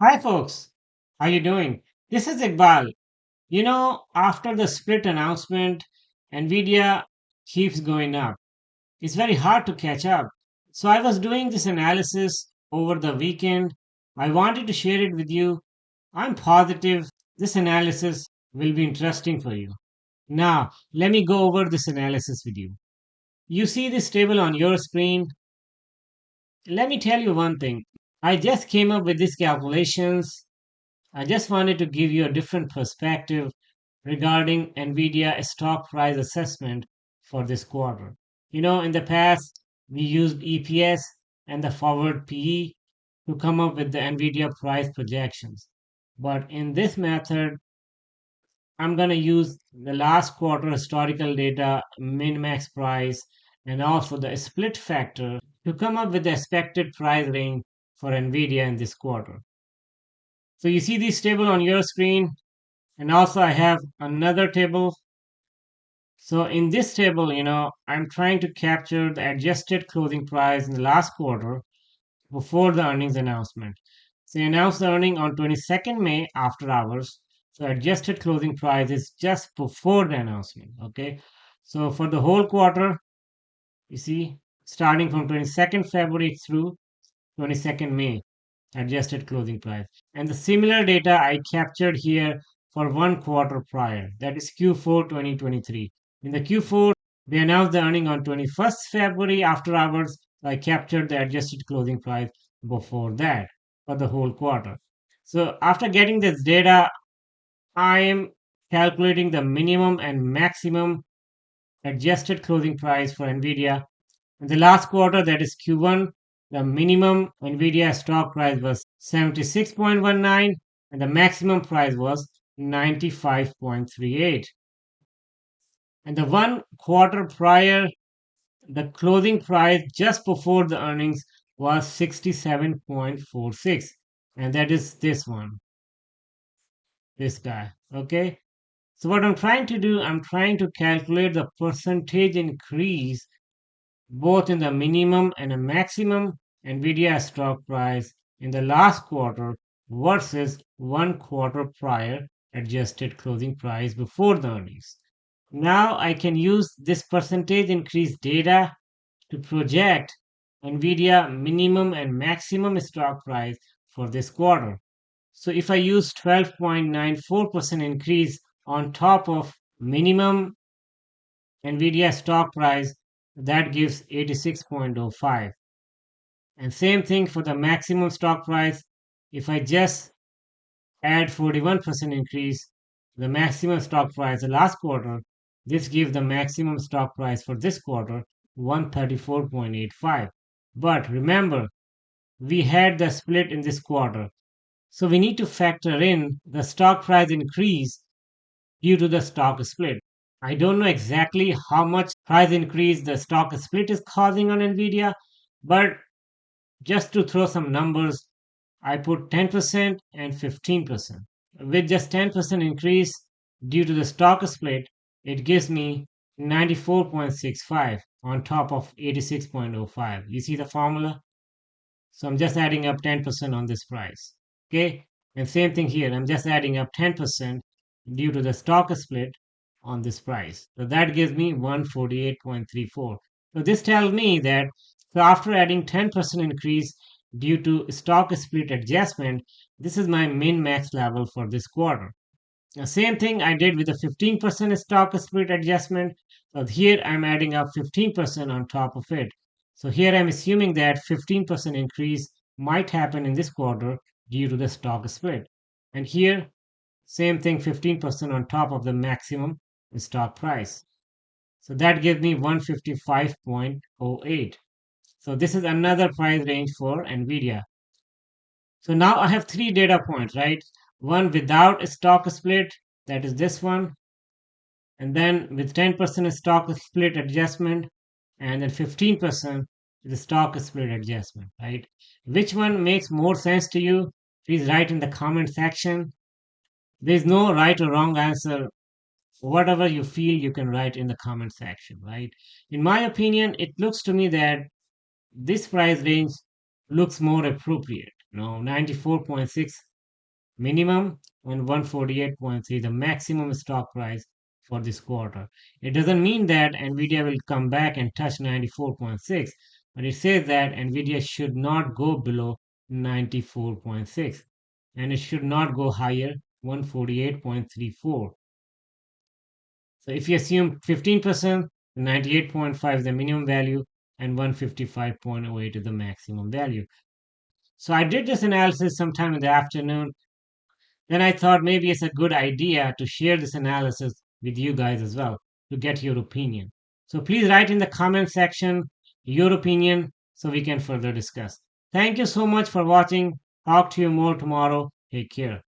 Hi folks, how you doing? This is Iqbal. After the split announcement, Nvidia keeps going up. It's very hard to catch up. So I was doing this analysis over the weekend. I wanted to share it with you. I'm positive this analysis will be interesting for you. Now, let me go over this analysis with you. You see this table on your screen. Let me tell you one thing. I just came up with these calculations. I just wanted to give you a different perspective regarding NVIDIA stock price assessment for this quarter. In the past, we used EPS and the forward PE to come up with the NVIDIA price projections. But in this method, I'm going to use the last quarter historical data, min max price, and also the split factor to come up with the expected price range for NVIDIA in this quarter. So you see this table on your screen. And also I have another table. So in this table, I'm trying to capture the adjusted closing price in the last quarter before the earnings announcement. So they announced the earning on 22nd May after hours. So adjusted closing price is just before the announcement. Okay. So for the whole quarter, you see, starting from 22nd February through 22nd May, adjusted closing price. And the similar data I captured here for one quarter prior, that is Q4 2023. In the Q4, they announced the earning on 21st February after hours. I captured the adjusted closing price before that for the whole quarter. So after getting this data, I am calculating the minimum and maximum adjusted closing price for NVIDIA in the last quarter, that is Q1, the minimum NVIDIA stock price was 76.19 and the maximum price was 95.38. And the one quarter prior, the closing price just before the earnings was 67.46. And that is this one, this guy. Okay. So, what I'm trying to do, I'm trying to calculate the percentage increase both in the minimum and a maximum NVIDIA stock price in the last quarter versus one quarter prior adjusted closing price before the earnings. Now I can use this percentage increase data to project NVIDIA minimum and maximum stock price for this quarter. So if I use 12.94% increase on top of minimum NVIDIA stock price, that gives 86.05. And same thing for the maximum stock price. If I just add 41% increase, the maximum stock price the last quarter, this gives the maximum stock price for this quarter 134.85. But remember, we had the split in this quarter. So we need to factor in the stock price increase due to the stock split. I don't know exactly how much price increase the stock split is causing on Nvidia, but just to throw some numbers, I put 10% and 15%. With just 10% increase due to the stock split, it gives me 94.65 on top of 86.05. You see the formula? So I'm just adding up 10% on this price. Okay? And same thing here. I'm just adding up 10% due to the stock split on this price. So that gives me 148.34. So this tells me that so after adding 10% increase due to stock split adjustment, this is my min max level for this quarter. The same thing I did with the 15% stock split adjustment. So here I'm adding up 15% on top of it. So here I'm assuming that 15% increase might happen in this quarter due to the stock split. And here, same thing, 15% on top of the maximum stock price. So that gives me 155.08. So this is another price range for NVIDIA. So now I have three data points, right? One without a stock split, that is this one. And then with 10% stock split adjustment, and then 15% the stock split adjustment, right? Which one makes more sense to you? Please write in the comment section. There's no right or wrong answer. Whatever you feel, you can write in the comment section, right? In my opinion, it looks to me that this price range looks more appropriate. 94.6 minimum, and 148.3, the maximum stock price for this quarter. It doesn't mean that Nvidia will come back and touch 94.6, but it says that Nvidia should not go below 94.6 and it should not go higher 148.34. So if you assume 15%, 98.5 is the minimum value and 155.08 is the maximum value. So I did this analysis sometime in the afternoon. Then I thought maybe it's a good idea to share this analysis with you guys as well to get your opinion. So please write in the comment section your opinion so we can further discuss. Thank you so much for watching. Talk to you more tomorrow. Take care.